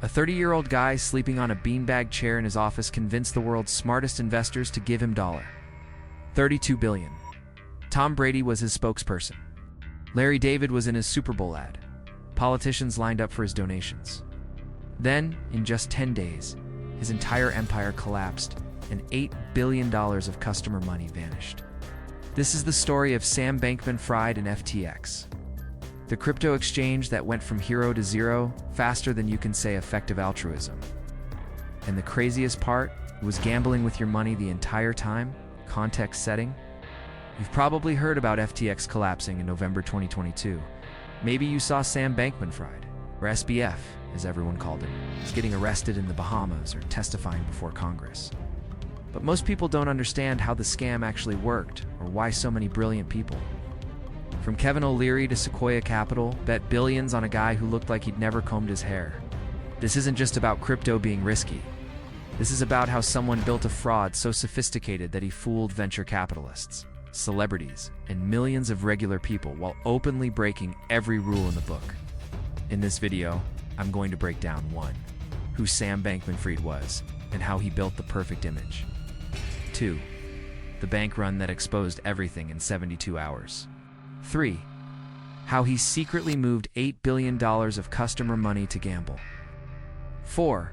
A 30-year-old guy sleeping on a beanbag chair in his office convinced the world's smartest investors to give him $32 billion. Tom Brady was his spokesperson. Larry David was in his Super Bowl ad. Politicians lined up for his donations. Then, in just 10 days, his entire empire collapsed and $8 billion of customer money vanished. This is the story of Sam Bankman-Fried and FTX. The crypto exchange that went from hero to zero faster than you can say effective altruism. And the craziest part was gambling with your money the entire time, context setting. You've probably heard about FTX collapsing in November 2022. Maybe you saw Sam Bankman-Fried, or SBF, as everyone called him, getting arrested in the Bahamas or testifying before Congress. But most people don't understand how the scam actually worked or why so many brilliant people, from Kevin O'Leary to Sequoia Capital, bet billions on a guy who looked like he'd never combed his hair. This isn't just about crypto being risky. This is about how someone built a fraud so sophisticated that he fooled venture capitalists, celebrities, and millions of regular people while openly breaking every rule in the book. In this video, I'm going to break down 1. Who Sam Bankman-Fried was, and how he built the perfect image. 2. The bank run that exposed everything in 72 hours. 3. How he secretly moved $8 billion of customer money to gamble. 4.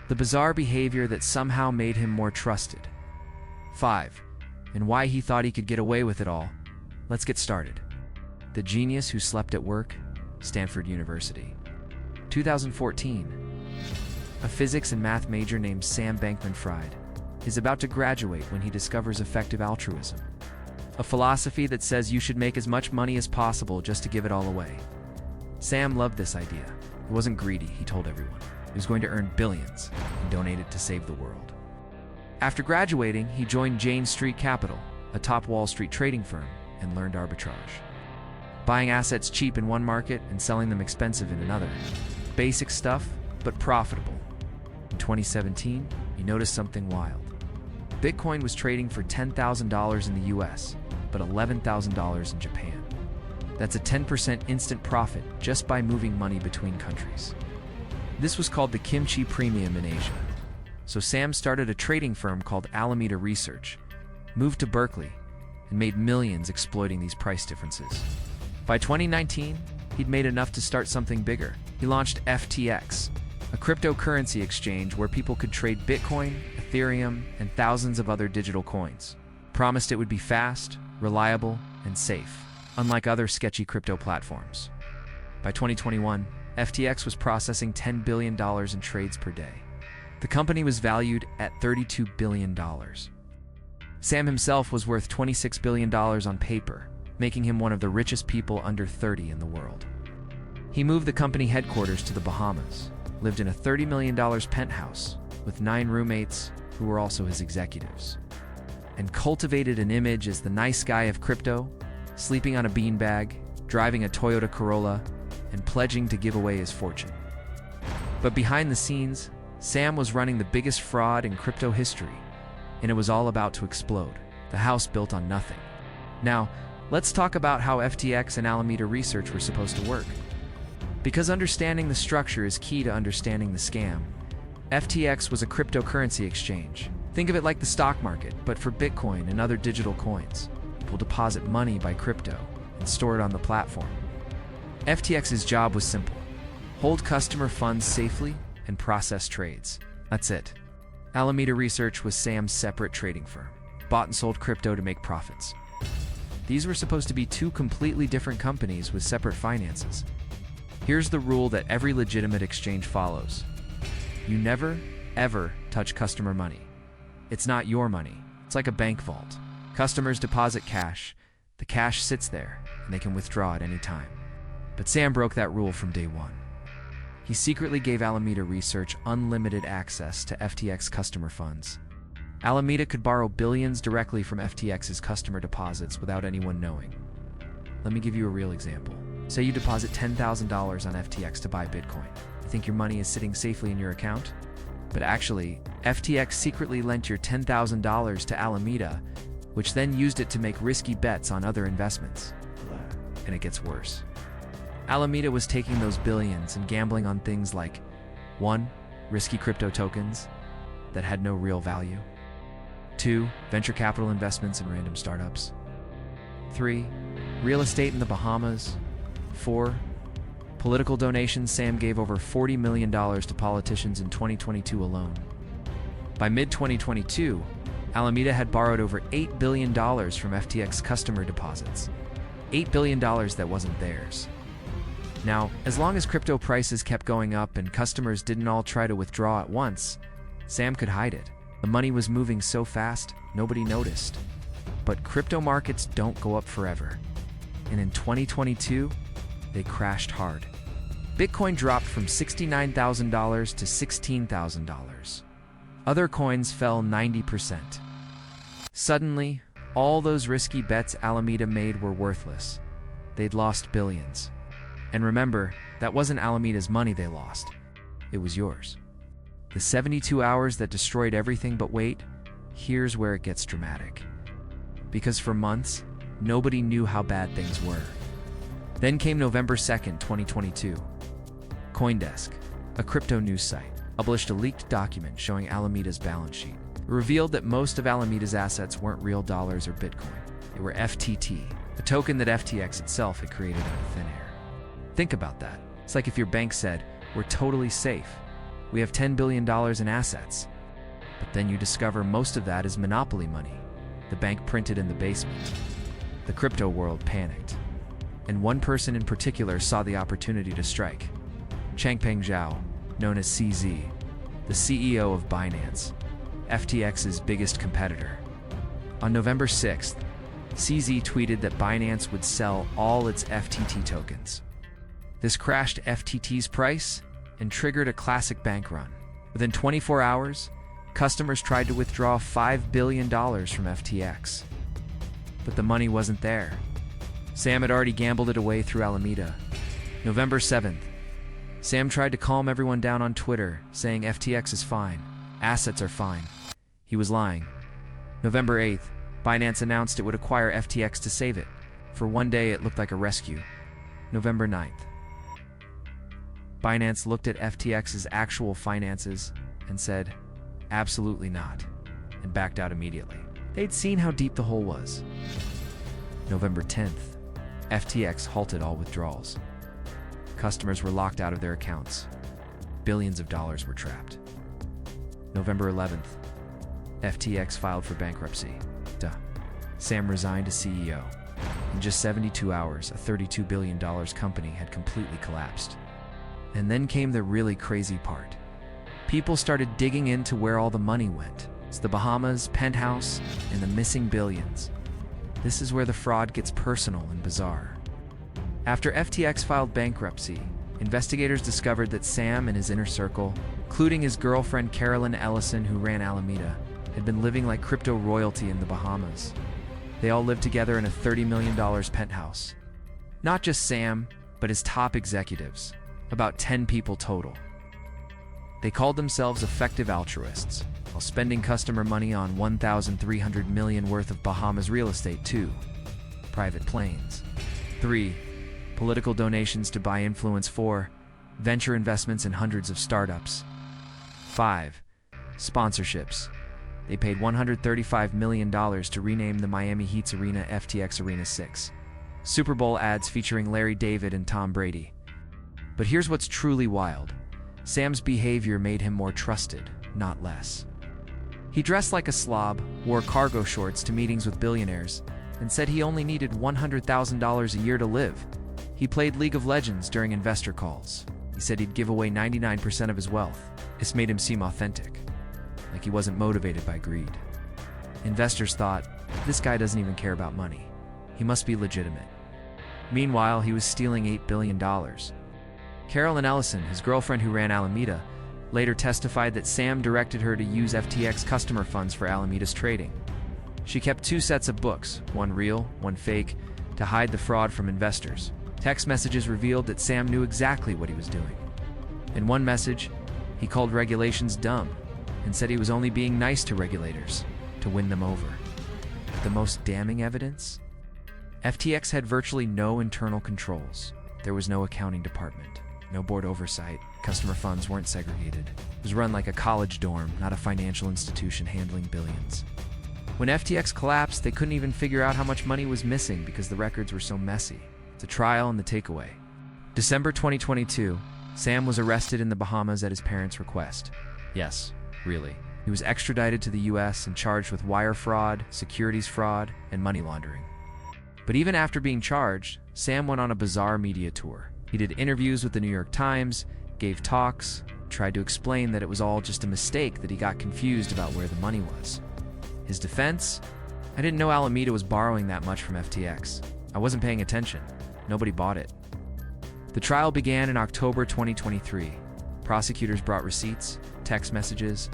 The bizarre behavior that somehow made him more trusted. 5. And why he thought he could get away with it all. Let's get started. The genius who slept at work, Stanford University. 2014. A physics and math major named Sam Bankman-Fried is about to graduate when he discovers effective altruism. A philosophy that says you should make as much money as possible just to give it all away. Sam loved this idea. He wasn't greedy, he told everyone. He was going to earn billions and donate it to save the world. After graduating, he joined Jane Street Capital, a top Wall Street trading firm, and learned arbitrage. Buying assets cheap in one market and selling them expensive in another. Basic stuff, but profitable. In 2017, he noticed something wild. Bitcoin was trading for $10,000 in the US, but $11,000 in Japan. That's a 10% instant profit just by moving money between countries. This was called the kimchi premium in Asia. So Sam started a trading firm called Alameda Research, moved to Berkeley, and made millions exploiting these price differences. By 2019, he'd made enough to start something bigger. He launched FTX, a cryptocurrency exchange where people could trade Bitcoin, Ethereum, and thousands of other digital coins. Promised it would be fast, reliable, and safe, unlike other sketchy crypto platforms. By 2021, FTX was processing $10 billion in trades per day. The company was valued at $32 billion. Sam himself was worth $26 billion on paper, making him one of the richest people under 30 in the world. He moved the company headquarters to the Bahamas, lived in a $30 million penthouse with 9 roommates who were also his executives, and cultivated an image as the nice guy of crypto, sleeping on a beanbag, driving a Toyota Corolla, and pledging to give away his fortune. But behind the scenes, Sam was running the biggest fraud in crypto history, and it was all about to explode. The house built on nothing. Now, let's talk about how FTX and Alameda Research were supposed to work. Because understanding the structure is key to understanding the scam. FTX was a cryptocurrency exchange. Think of it like the stock market, but for Bitcoin and other digital coins. People deposit money by crypto and store it on the platform. FTX's job was simple: hold customer funds safely and process trades. That's it. Alameda Research was Sam's separate trading firm, bought and sold crypto to make profits. These were supposed to be 2 completely different companies with separate finances. Here's the rule that every legitimate exchange follows. You never, ever touch customer money. It's not your money. It's like a bank vault. Customers deposit cash. The cash sits there, and they can withdraw at any time. But Sam broke that rule from day one. He secretly gave Alameda Research unlimited access to FTX customer funds. Alameda could borrow billions directly from FTX's customer deposits without anyone knowing. Let me give you a real example. Say you deposit $10,000 on FTX to buy Bitcoin. You think your money is sitting safely in your account? But actually, FTX secretly lent your $10,000 to Alameda, which then used it to make risky bets on other investments. And it gets worse. Alameda was taking those billions and gambling on things like 1. Risky crypto tokens that had no real value. 2. Venture capital investments in random startups. 3. Real estate in the Bahamas. 4. Political donations. Sam gave over $40 million to politicians in 2022 alone. By mid-2022, Alameda had borrowed over $8 billion from FTX customer deposits. $8 billion that wasn't theirs. Now, as long as crypto prices kept going up and customers didn't all try to withdraw at once, Sam could hide it. The money was moving so fast, nobody noticed. But crypto markets don't go up forever. And in 2022, they crashed hard. Bitcoin dropped from $69,000 to $16,000. Other coins fell 90%. Suddenly, all those risky bets Alameda made were worthless. They'd lost billions. And remember, that wasn't Alameda's money they lost. It was yours. The 72 hours that destroyed everything. But wait, here's where it gets dramatic. Because for months, nobody knew how bad things were. Then came November 2nd, 2022. CoinDesk, a crypto news site, published a leaked document showing Alameda's balance sheet. It revealed that most of Alameda's assets weren't real dollars or Bitcoin. They were FTT, a token that FTX itself had created out of thin air. Think about that. It's like if your bank said, "We're totally safe. We have $10 billion in assets." But then you discover most of that is monopoly money, the bank printed in the basement. The crypto world panicked. And one person in particular saw the opportunity to strike. Changpeng Zhao, known as CZ, the CEO of Binance, FTX's biggest competitor. On November 6th, CZ tweeted that Binance would sell all its FTT tokens. This crashed FTT's price and triggered a classic bank run. Within 24 hours, customers tried to withdraw $5 billion from FTX. But the money wasn't there. Sam had already gambled it away through Alameda. November 7th, Sam tried to calm everyone down on Twitter, saying FTX is fine, assets are fine. He was lying. November 8th, Binance announced it would acquire FTX to save it. For one day, it looked like a rescue. November 9th, Binance looked at FTX's actual finances and said, "Absolutely not," and backed out immediately. They'd seen how deep the hole was. November 10th, FTX halted all withdrawals. Customers were locked out of their accounts. Billions of dollars were trapped. November 11th, FTX filed for bankruptcy. Sam resigned as CEO. In just 72 hours, a $32 billion company had completely collapsed. And then came the really crazy part. People started digging into where all the money went. It's the Bahamas, penthouse, and the missing billions. This is where the fraud gets personal and bizarre. After FTX filed bankruptcy, investigators discovered that Sam and his inner circle, including his girlfriend Carolyn Ellison, who ran Alameda, had been living like crypto royalty in the Bahamas. They all lived together in a $30 million penthouse. Not just Sam, but his top executives, about 10 people total. They called themselves effective altruists, while spending customer money on $1,300 million worth of Bahamas real estate. 2. Private planes. 3. Political donations to buy influence. 4. Venture investments in hundreds of startups. 5. Sponsorships. They paid $135 million to rename the Miami Heat's arena FTX Arena 6. Super Bowl ads featuring Larry David and Tom Brady. But here's what's truly wild. Sam's behavior made him more trusted, not less. He dressed like a slob, wore cargo shorts to meetings with billionaires, and said he only needed $100,000 a year to live. He played League of Legends during investor calls. He said he'd give away 99% of his wealth. This made him seem authentic, like he wasn't motivated by greed. Investors thought, this guy doesn't even care about money. He must be legitimate. Meanwhile, he was stealing $8 billion. Carolyn Ellison, his girlfriend who ran Alameda, later testified that Sam directed her to use FTX customer funds for Alameda's trading. She kept 2 sets of books, one real, one fake, to hide the fraud from investors. Text messages revealed that Sam knew exactly what he was doing. In one message, he called regulations dumb and said he was only being nice to regulators to win them over. The most damning evidence? FTX had virtually no internal controls. There was no accounting department. no board oversight, customer funds weren't segregated. It was run like a college dorm, not a financial institution handling billions. When FTX collapsed, they couldn't even figure out how much money was missing because the records were so messy. The trial and the takeaway. December 2022, Sam was arrested in the Bahamas at his parents' request. Yes, really. He was extradited to the US and charged with wire fraud, securities fraud, and money laundering. But even after being charged, Sam went on a bizarre media tour. He did interviews with the New York Times, gave talks, tried to explain that it was all just a mistake, that he got confused about where the money was. His defense? I didn't know Alameda was borrowing that much from FTX. I wasn't paying attention. Nobody bought it. The trial began in October 2023. Prosecutors brought receipts, text messages,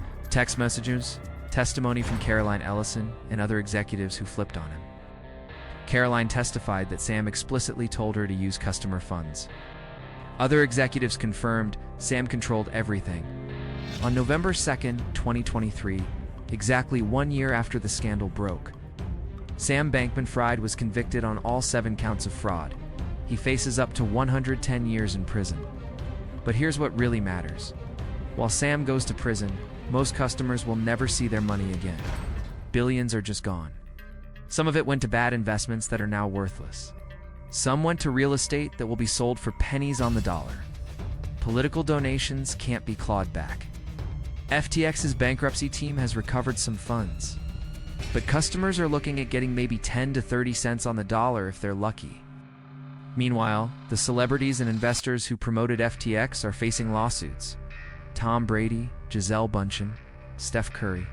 testimony from Caroline Ellison and other executives who flipped on him. Caroline testified that Sam explicitly told her to use customer funds. Other executives confirmed Sam controlled everything. On November 2nd, 2023, exactly 1 year after the scandal broke, Sam Bankman-Fried was convicted on all 7 counts of fraud. He faces up to 110 years in prison. But here's what really matters. While Sam goes to prison, most customers will never see their money again. Billions are just gone. Some of it went to bad investments that are now worthless. Some went to real estate that will be sold for pennies on the dollar. Political donations can't be clawed back. FTX's bankruptcy team has recovered some funds. But customers are looking at getting maybe 10 to 30 cents on the dollar if they're lucky. Meanwhile, the celebrities and investors who promoted FTX are facing lawsuits. Tom Brady, Gisele Bündchen, Steph Curry.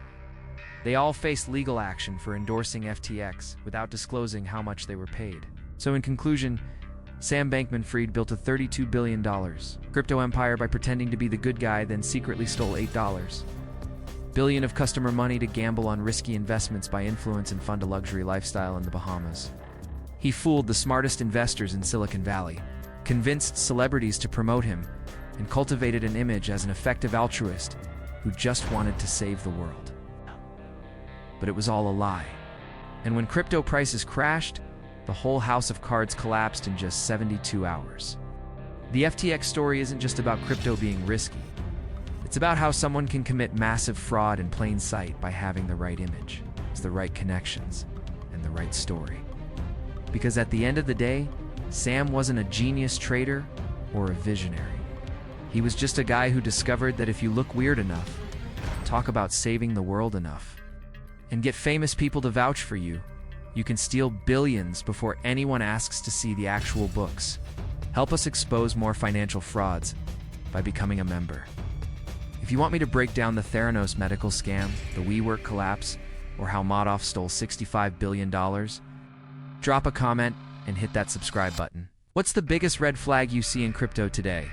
They all face legal action for endorsing FTX without disclosing how much they were paid. So in conclusion, Sam Bankman-Fried built a $32 billion crypto empire by pretending to be the good guy, then secretly stole $8 billion of customer money to gamble on risky investments by influence and fund a luxury lifestyle in the Bahamas. He fooled the smartest investors in Silicon Valley, convinced celebrities to promote him, and cultivated an image as an effective altruist who just wanted to save the world. But it was all a lie. And when crypto prices crashed, the whole house of cards collapsed in just 72 hours. The FTX story isn't just about crypto being risky. It's about how someone can commit massive fraud in plain sight by having the right image, the right connections, and the right story. Because at the end of the day, Sam wasn't a genius trader or a visionary. He was just a guy who discovered that if you look weird enough, talk about saving the world enough, and get famous people to vouch for you, you can steal billions before anyone asks to see the actual books. Help us expose more financial frauds by becoming a member. If you want me to break down the Theranos medical scam, the WeWork collapse, or how Madoff stole $65 billion, drop a comment and hit that subscribe button. What's the biggest red flag you see in crypto today?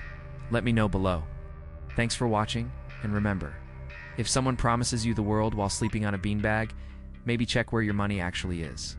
Let me know below. Thanks for watching, and remember, if someone promises you the world while sleeping on a beanbag, maybe check where your money actually is.